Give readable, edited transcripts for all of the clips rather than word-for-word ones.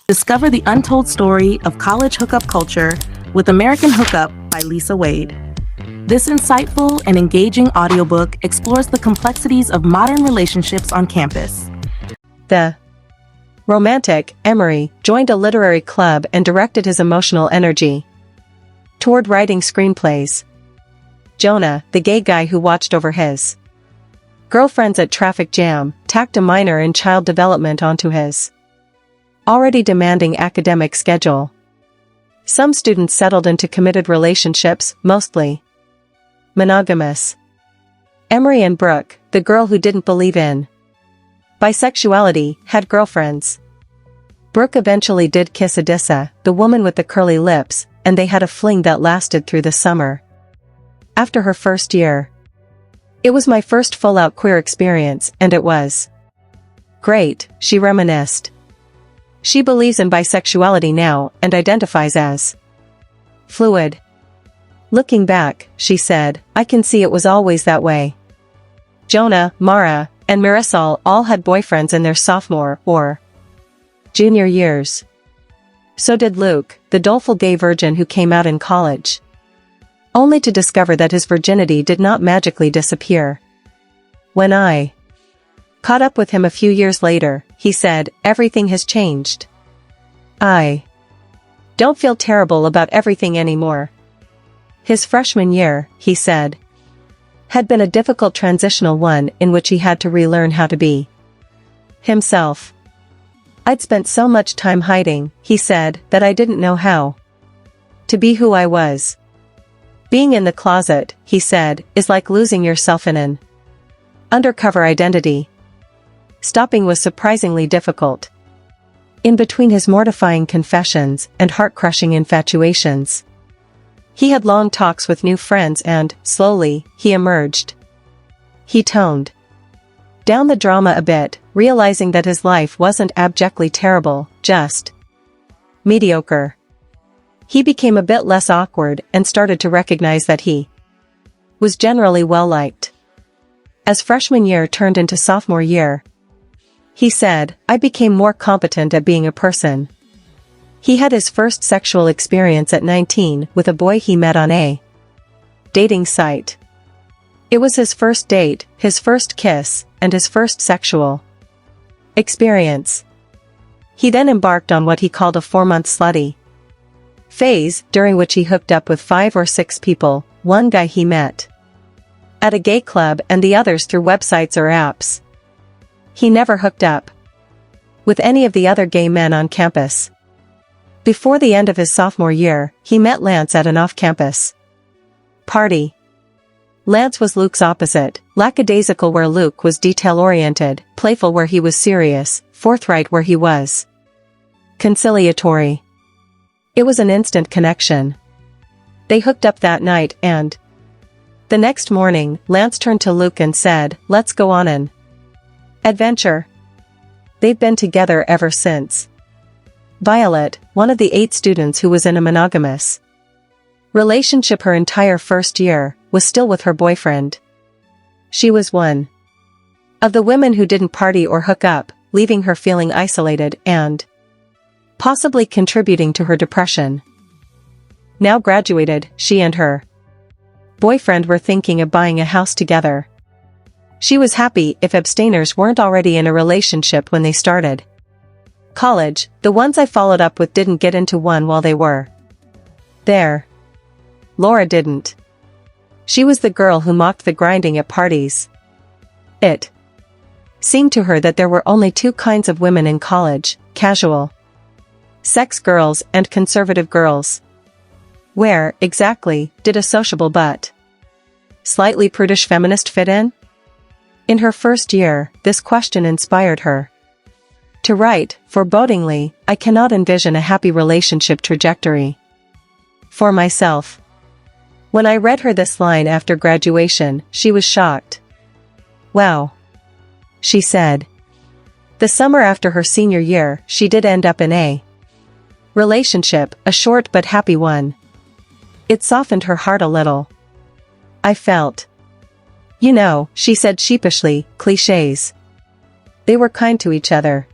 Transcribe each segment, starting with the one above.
Discover the untold story of college hookup culture with American Hookup by Lisa Wade. This insightful and engaging audiobook explores the complexities of modern relationships on campus. The romantic Emery joined a literary club and directed his emotional energy toward writing screenplays. Jonah, the gay guy who watched over his girlfriends at traffic jam, tacked a minor in child development onto his already demanding academic schedule. Some students settled into committed relationships, mostly monogamous. Emery and Brooke, the girl who didn't believe in bisexuality, had girlfriends. Brooke eventually did kiss Alyssa, the woman with the curly lips, and they had a fling that lasted through the summer. After her first year, "It was my first full-out queer experience, and it was great," she reminisced. She believes in bisexuality now and identifies as fluid. Looking back, she said, "I can see it was always that way." Jonah, Mara, and Marisol all had boyfriends in their sophomore or junior years. So did Luke, the doleful gay virgin who came out in college, only to discover that his virginity did not magically disappear. When I caught up with him a few years later, he said, "Everything has changed. I don't feel terrible about everything anymore." His freshman year, he said, had been a difficult transitional one in which he had to relearn how to be himself. "I'd spent so much time hiding," he said, "that I didn't know how to be who I was. Being in the closet," he said, "is like losing yourself in an undercover identity." Stopping was surprisingly difficult. In between his mortifying confessions and heart-crushing infatuations, he had long talks with new friends and, slowly, he emerged. He toned down the drama a bit, realizing that his life wasn't abjectly terrible, just mediocre. He became a bit less awkward and started to recognize that he was generally well-liked. As freshman year turned into sophomore year, he said, "I became more competent at being a person." He had his first sexual experience at 19 with a boy he met on a dating site. It was his first date, his first kiss, and his first sexual experience. He then embarked on what he called a 4-month slutty phase, during which he hooked up with 5 or 6 people, one guy he met at a gay club and the others through websites or apps. He never hooked up with any of the other gay men on campus. Before the end of his sophomore year, he met Lance at an off-campus party. Lance was Luke's opposite, lackadaisical where Luke was detail-oriented, playful where he was serious, forthright where he was conciliatory. It was an instant connection. They hooked up that night and the next morning, Lance turned to Luke and said, "Let's go on an adventure." They've been together ever since. Violet, one of the 8 students who was in a monogamous relationship her entire first year, was still with her boyfriend. She was one of the women who didn't party or hook up, leaving her feeling isolated and possibly contributing to her depression. Now graduated, she and her boyfriend were thinking of buying a house together. She was happy if abstainers weren't already in a relationship when they started college. "The ones I followed up with didn't get into one while they were there. Laura didn't. She was the girl who mocked the grinding at parties. It seemed to her that there were only 2 kinds of women in college, casual sex girls and conservative girls. Where, exactly, did a sociable but slightly prudish feminist fit in? In her first year, this question inspired her to write, forebodingly, "I cannot envision a happy relationship trajectory for myself." When I read her this line after graduation, she was shocked. "Wow," she said. The summer after her senior year, she did end up in a relationship, a short but happy one. It softened her heart a little. "I felt, you know," she said sheepishly, "clichés. They were kind to each other.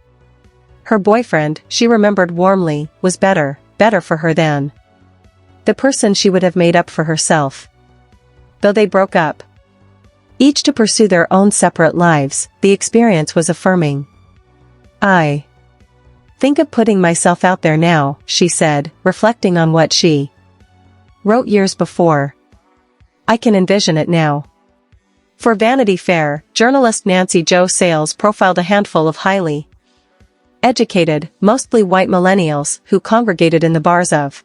Her boyfriend, she remembered warmly, was better for her than the person she would have made up for herself. Though they broke up, each to pursue their own separate lives, the experience was affirming. I think of putting myself out there now, she said, reflecting on what she wrote years before. I can envision it now. For Vanity Fair, journalist Nancy Jo Sales profiled a handful of highly educated, mostly white millennials who congregated in the bars of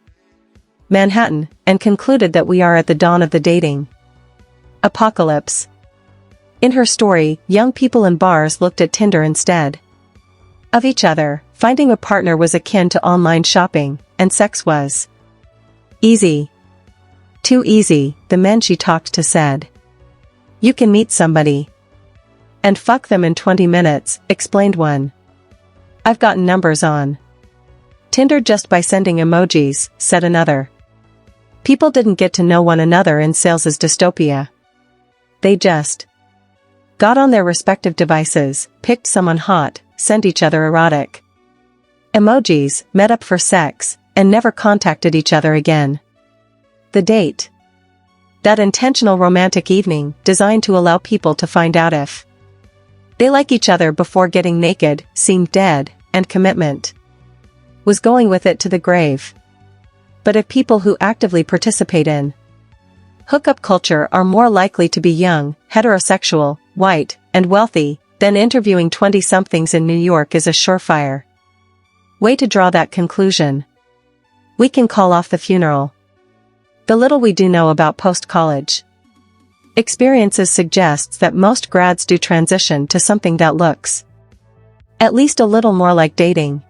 Manhattan, and concluded that we are at the dawn of the dating apocalypse. In her story, young people in bars looked at Tinder instead of each other. Finding a partner was akin to online shopping, and sex was easy. Too easy, the men she talked to said. You can meet somebody and fuck them in 20 minutes, explained one. I've gotten numbers on Tinder just by sending emojis, said another. People didn't get to know one another in Sales's dystopia. They just got on their respective devices, picked someone hot, sent each other erotic emojis, met up for sex, and never contacted each other again. The date. That intentional romantic evening, designed to allow people to find out if they like each other before getting naked, seemed dead, and commitment was going with it to the grave. But if people who actively participate in hookup culture are more likely to be young, heterosexual, white, and wealthy, then interviewing 20-somethings in New York is a surefire way to draw that conclusion. We can call off the funeral. The little we do know about post-college experiences suggests that most grads do transition to something that looks at least a little more like dating.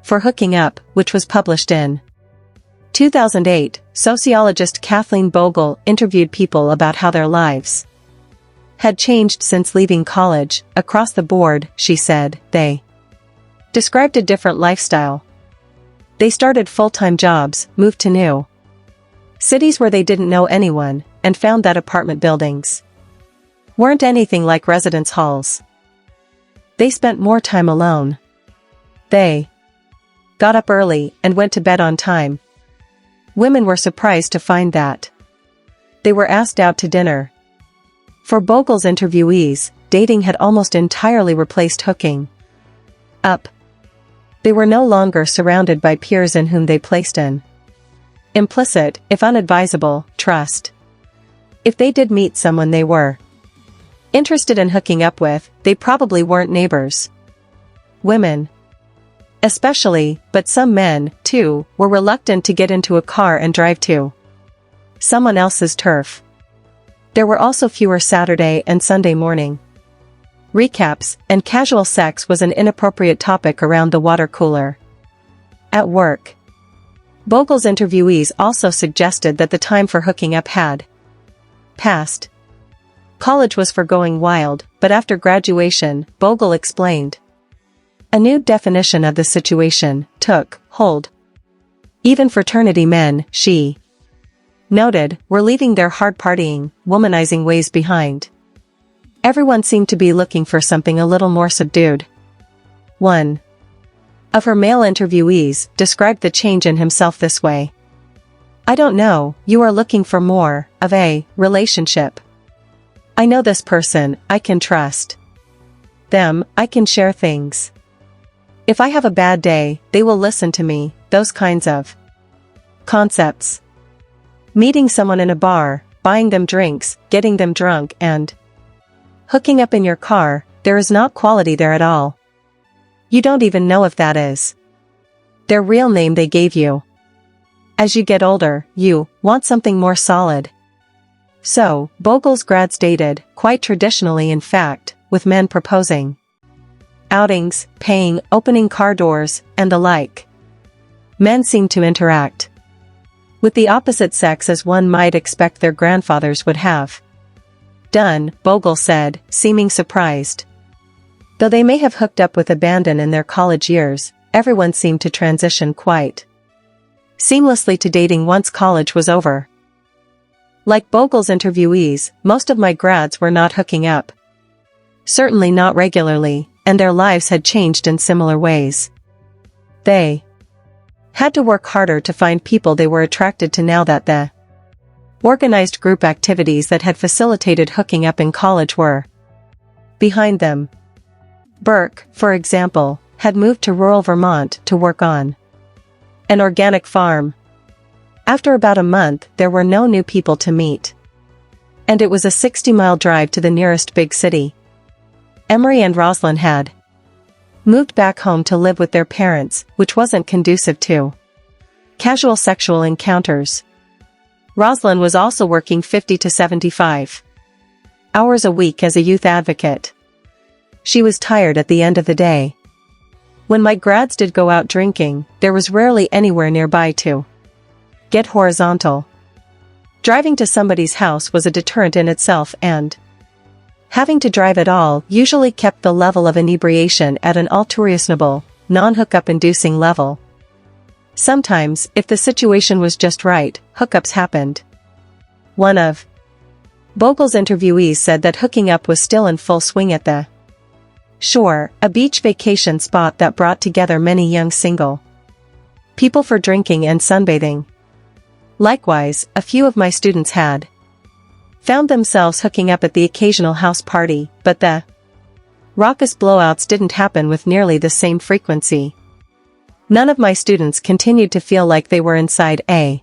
For Hooking Up, which was published in 2008, sociologist Kathleen Bogle interviewed people about how their lives had changed since leaving college. Across the board, she said, they described a different lifestyle. They started full-time jobs, moved to new cities where they didn't know anyone, and found that apartment buildings weren't anything like residence halls. They spent more time alone. They got up early and went to bed on time. Women were surprised to find that they were asked out to dinner. For Bogle's interviewees, dating had almost entirely replaced hooking up. They were no longer surrounded by peers in whom they placed an implicit, if unadvisable, trust. If they did meet someone they were interested in hooking up with, they probably weren't neighbors. Women, especially, but some men, too, were reluctant to get into a car and drive to someone else's turf. There were also fewer Saturday and Sunday morning recaps, and casual sex was an inappropriate topic around the water cooler at work. Bogle's interviewees also suggested that the time for hooking up had passed. College was for going wild, but after graduation, Bogle explained, a new definition of the situation took hold. Even fraternity men, she noted, were leaving their hard-partying, womanizing ways behind. Everyone seemed to be looking for something a little more subdued. One of her male interviewees described the change in himself this way. I don't know, you are looking for more of a relationship. I know this person, I can trust them, I can share things. If I have a bad day, they will listen to me, those kinds of concepts. Meeting someone in a bar, buying them drinks, getting them drunk, and hooking up in your car, there is not quality there at all. You don't even know if that is their real name they gave you. As you get older, you want something more solid. So, Bogle's grads dated, quite traditionally in fact, with men proposing outings, paying, opening car doors, and the like. Men seemed to interact with the opposite sex as one might expect their grandfathers would have done, Bogle said, seeming surprised. Though they may have hooked up with abandon in their college years, everyone seemed to transition quite seamlessly to dating once college was over. Like Bogle's interviewees, most of my grads were not hooking up. Certainly not regularly, and their lives had changed in similar ways. They had to work harder to find people they were attracted to now that the organized group activities that had facilitated hooking up in college were behind them. Burke, for example, had moved to rural Vermont to work on an organic farm. After about a month, there were no new people to meet. And it was a 60-mile drive to the nearest big city. Emery and Rosalind had moved back home to live with their parents, which wasn't conducive to casual sexual encounters. Rosalind was also working 50 to 75 hours a week as a youth advocate. She was tired at the end of the day. When my grads did go out drinking, there was rarely anywhere nearby to get horizontal. Driving to somebody's house was a deterrent in itself, and having to drive at all usually kept the level of inebriation at an unreasonable, non-hookup inducing level. Sometimes, if the situation was just right, hookups happened. One of Bogle's interviewees said that hooking up was still in full swing at the Shore, a beach vacation spot that brought together many young single people for drinking and sunbathing. Likewise, a few of my students had found themselves hooking up at the occasional house party, but the raucous blowouts didn't happen with nearly the same frequency. None of my students continued to feel like they were inside a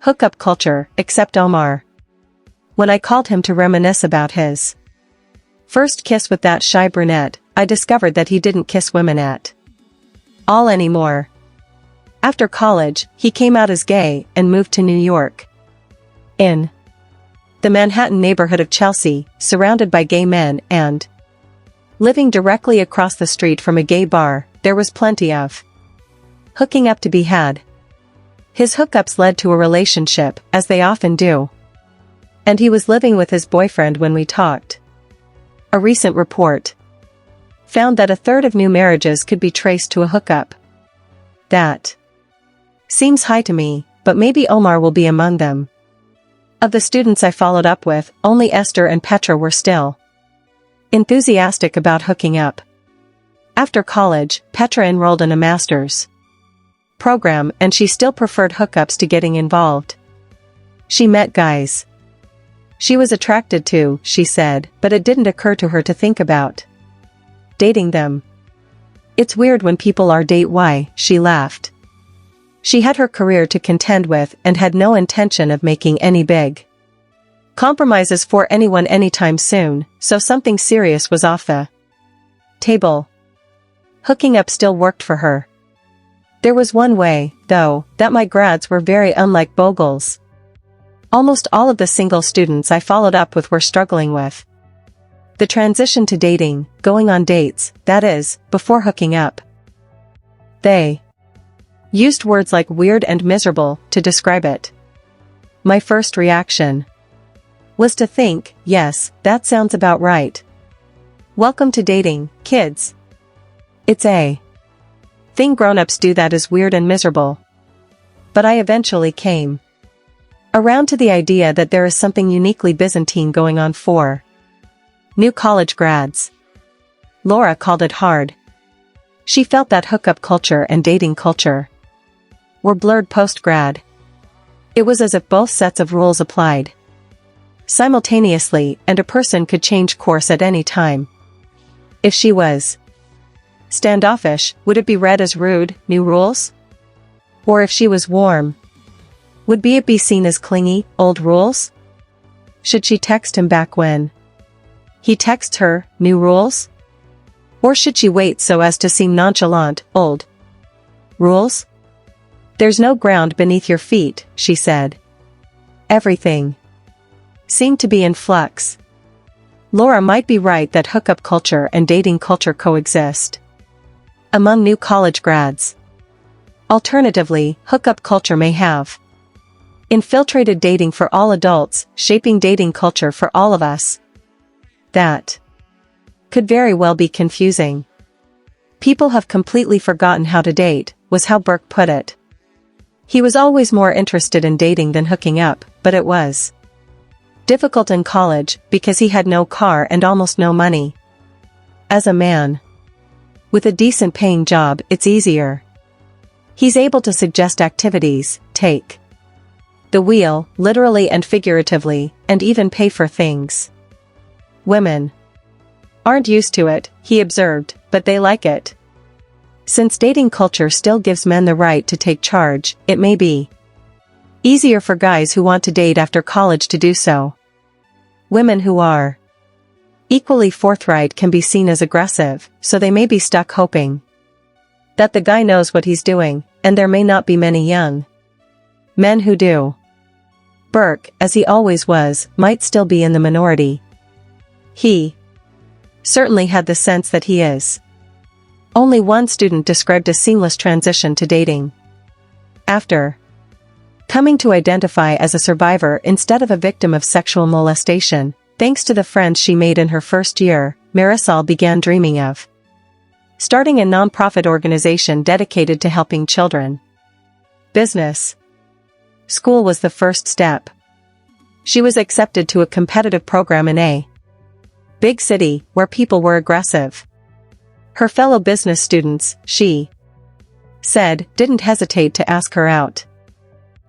hookup culture, except Omar. When I called him to reminisce about his first kiss with that shy brunette, I discovered that he didn't kiss women at all anymore. After college, he came out as gay and moved to New York. In the Manhattan neighborhood of Chelsea, surrounded by gay men and living directly across the street from a gay bar, there was plenty of hooking up to be had. His hookups led to a relationship, as they often do. And he was living with his boyfriend when we talked. A recent report found that a third of new marriages could be traced to a hookup. That seems high to me, but maybe Omar will be among them. Of the students I followed up with, only Esther and Petra were still enthusiastic about hooking up. After college, Petra enrolled in a master's program, and she still preferred hookups to getting involved. She met guys she was attracted to, she said, but it didn't occur to her to think about dating them. It's weird when people are date why, she laughed. She had her career to contend with and had no intention of making any big compromises for anyone anytime soon, so something serious was off the table. Hooking up still worked for her. There was one way, though, that my grads were very unlike Bogle's. Almost all of the single students I followed up with were struggling with the transition to dating, going on dates, that is, before hooking up. They used words like weird and miserable to describe it. My first reaction was to think, yes, that sounds about right. Welcome to dating, kids. It's a thing grown-ups do that is weird and miserable. But I eventually came around to the idea that there is something uniquely Byzantine going on for new college grads. Laura called it hard. She felt that hookup culture and dating culture were blurred post-grad. It was as if both sets of rules applied simultaneously, and a person could change course at any time. If she was standoffish, would it be read as rude, new rules? Or if she was warm, would it be seen as clingy, old rules? Should she text him back when he texts her, new rules? Or should she wait so as to seem nonchalant, old rules? There's no ground beneath your feet, she said. Everything seemed to be in flux. Laura might be right that hookup culture and dating culture coexist among new college grads. Alternatively, hookup culture may have infiltrated dating for all adults, shaping dating culture for all of us. That could very well be confusing. People have completely forgotten how to date, was how Burke put it. He was always more interested in dating than hooking up, but it was difficult in college because he had no car and almost no money. As a man with a decent paying job, it's easier. He's able to suggest activities, take the wheel, literally and figuratively, and even pay for things. Women aren't used to it, he observed, but they like it. Since dating culture still gives men the right to take charge, it may be easier for guys who want to date after college to do so. Women who are equally forthright can be seen as aggressive, so they may be stuck hoping that the guy knows what he's doing, and there may not be many young men who do. Burke, as he always was, might still be in the minority. He certainly had the sense that he is. Only one student described a seamless transition to dating. After coming to identify as a survivor instead of a victim of sexual molestation, thanks to the friends she made in her first year, Marisol began dreaming of starting a nonprofit organization dedicated to helping children. Business school was the first step. She was accepted to a competitive program in a big city where people were aggressive. Her fellow business students, she said, didn't hesitate to ask her out.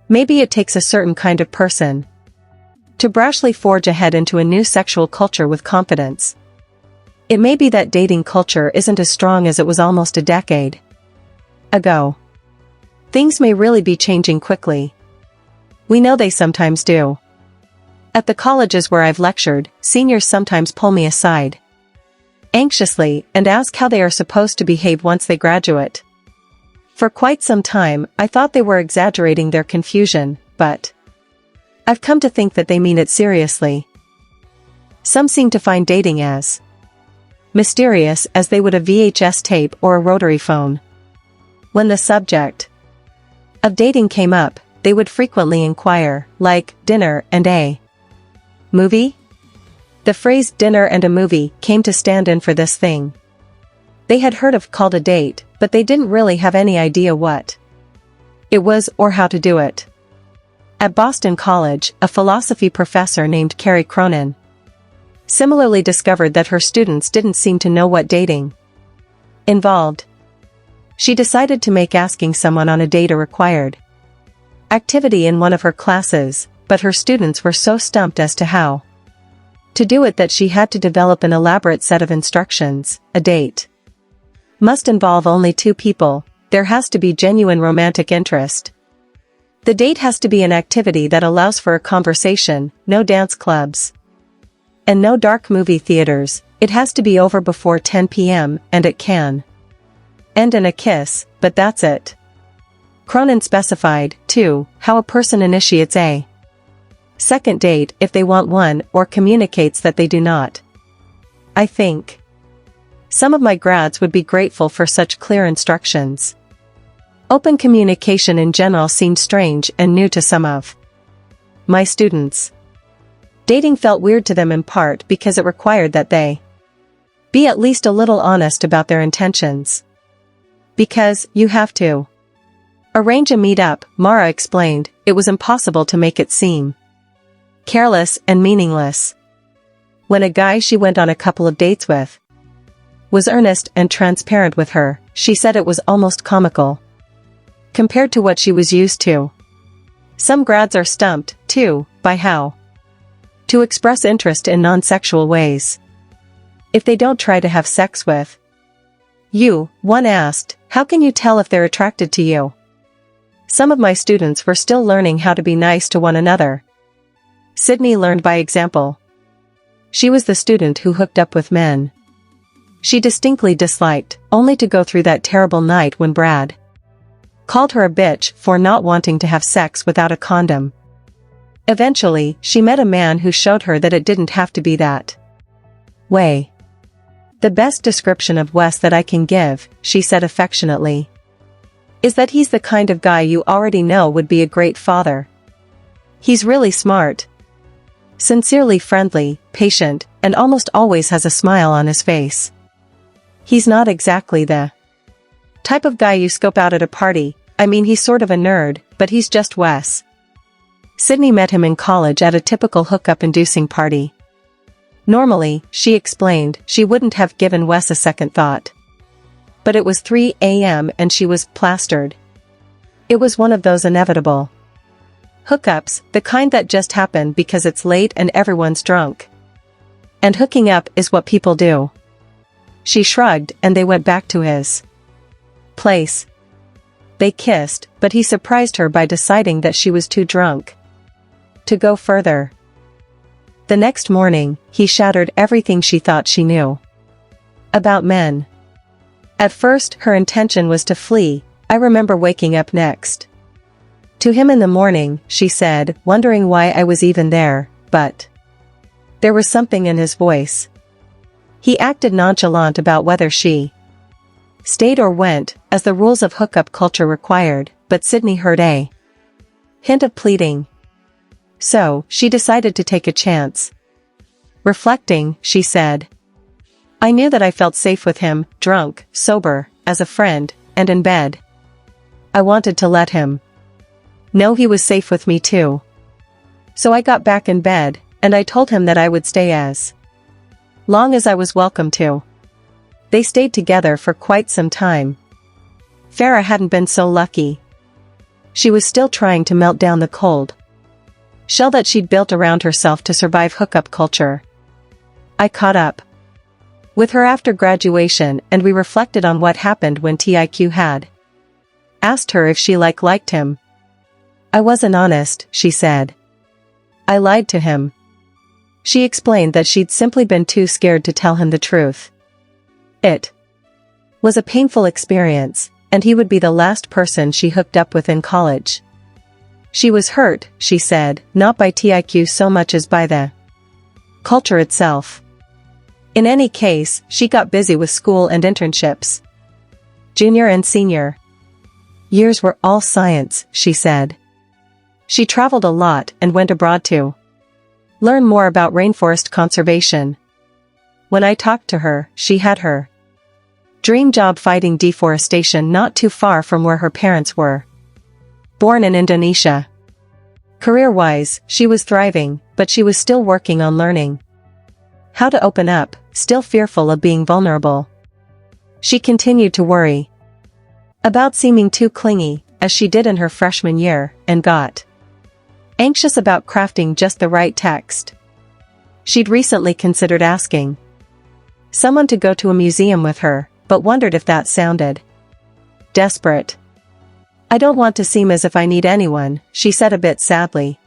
Maybe it takes a certain kind of person to brashly forge ahead into a new sexual culture with confidence. It may be that dating culture isn't as strong as it was almost a decade ago. Things may really be changing quickly. We know they sometimes do. At the colleges where I've lectured, seniors sometimes pull me aside anxiously and ask how they are supposed to behave once they graduate. For quite some time, I thought they were exaggerating their confusion, but I've come to think that they mean it seriously. Some seem to find dating as mysterious as they would a VHS tape or a rotary phone. When the subject of dating came up, they would frequently inquire, like, dinner and a movie? The phrase dinner and a movie came to stand in for this thing. They had heard of called a date, but they didn't really have any idea what it was or how to do it. At Boston College, a philosophy professor named Carrie Cronin similarly discovered that her students didn't seem to know what dating involved. She decided to make asking someone on a date a required activity in one of her classes, but her students were so stumped as to how to do it that she had to develop an elaborate set of instructions. A date must involve only two people. There has to be genuine romantic interest. The date has to be an activity that allows for a conversation, no dance clubs, and no dark movie theaters. It has to be over before 10 p.m., and it can end in a kiss, but that's it. Cronin specified, too, how a person initiates a second date if they want one or communicates that they do not. I think some of my grads would be grateful for such clear instructions. Open communication in general seemed strange and new to some of my students. Dating felt weird to them in part because it required that they be at least a little honest about their intentions. Because you have to arrange a meet-up, Mara explained. It was impossible to make it seem careless and meaningless. When a guy she went on a couple of dates with was earnest and transparent with her, she said it was almost comical compared to what she was used to. Some grads are stumped, too, by how to express interest in non-sexual ways. If they don't try to have sex with you, one asked, how can you tell if they're attracted to you? Some of my students were still learning how to be nice to one another. Sydney learned by example. She was the student who hooked up with men she distinctly disliked, only to go through that terrible night when Brad called her a bitch for not wanting to have sex without a condom. Eventually, she met a man who showed her that it didn't have to be that way. The best description of Wes that I can give, she said affectionately, is that he's the kind of guy you already know would be a great father. He's really smart, sincerely friendly, patient, and almost always has a smile on his face. He's not exactly the type of guy you scope out at a party. I mean, he's sort of a nerd, but he's just Wes. Sydney met him in college at a typical hookup-inducing party. Normally, she explained, she wouldn't have given Wes a second thought. But it was 3 a.m. and she was plastered. It was one of those inevitable hookups, the kind that just happen because it's late and everyone's drunk. And hooking up is what people do. She shrugged and they went back to his place. They kissed, but he surprised her by deciding that she was too drunk to go further. The next morning, he shattered everything she thought she knew about men. At first, her intention was to flee. I remember waking up next to him in the morning, she said, wondering why I was even there, but there was something in his voice. He acted nonchalant about whether she stayed or went, as the rules of hookup culture required, but Sydney heard a hint of pleading. So, she decided to take a chance. Reflecting, she said, I knew that I felt safe with him, drunk, sober, as a friend, and in bed. I wanted to let him know he was safe with me too. So I got back in bed, and I told him that I would stay as long as I was welcome to. They stayed together for quite some time. Farah hadn't been so lucky. She was still trying to melt down the cold shell that she'd built around herself to survive hookup culture. I caught up with her after graduation and we reflected on what happened when TIQ had asked her if she liked him. I wasn't honest, she said. I lied to him. She explained that she'd simply been too scared to tell him the truth. It was a painful experience, and he would be the last person she hooked up with in college. She was hurt, she said, not by TIQ so much as by the culture itself. In any case, she got busy with school and internships. Junior and senior years were all science, she said. She traveled a lot and went abroad to learn more about rainforest conservation. When I talked to her, she had her dream job fighting deforestation not too far from where her parents were. Born in Indonesia. Career-wise, she was thriving, but she was still working on learning how to open up, still fearful of being vulnerable. She continued to worry about seeming too clingy, as she did in her freshman year, and got anxious about crafting just the right text. She'd recently considered asking someone to go to a museum with her, but wondered if that sounded desperate. I don't want to seem as if I need anyone, she said a bit sadly.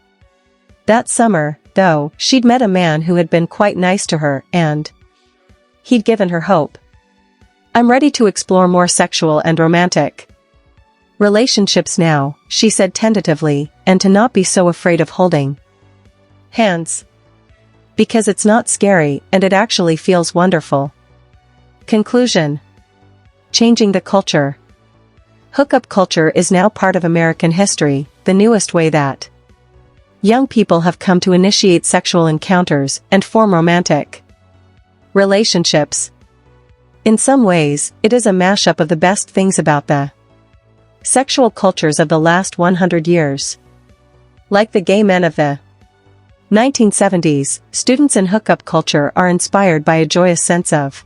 That summer, though, she'd met a man who had been quite nice to her and he'd given her hope. I'm ready to explore more sexual and romantic relationships now, she said tentatively, and to not be so afraid of holding hands. Because it's not scary and it actually feels wonderful. Conclusion. Changing the culture. Hookup culture is now part of American history, the newest way that young people have come to initiate sexual encounters and form romantic relationships. In some ways, it is a mashup of the best things about the sexual cultures of the last 100 years. Like the gay men of the 1970s, students in hookup culture are inspired by a joyous sense of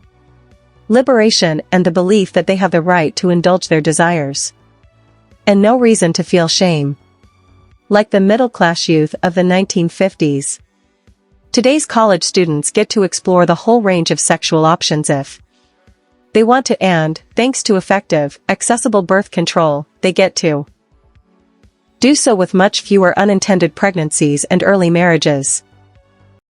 liberation and the belief that they have the right to indulge their desires and no reason to feel shame. Like the middle-class youth of the 1950s, today's college students get to explore the whole range of sexual options if they want to, and, thanks to effective, accessible birth control, they get to do so with much fewer unintended pregnancies and early marriages.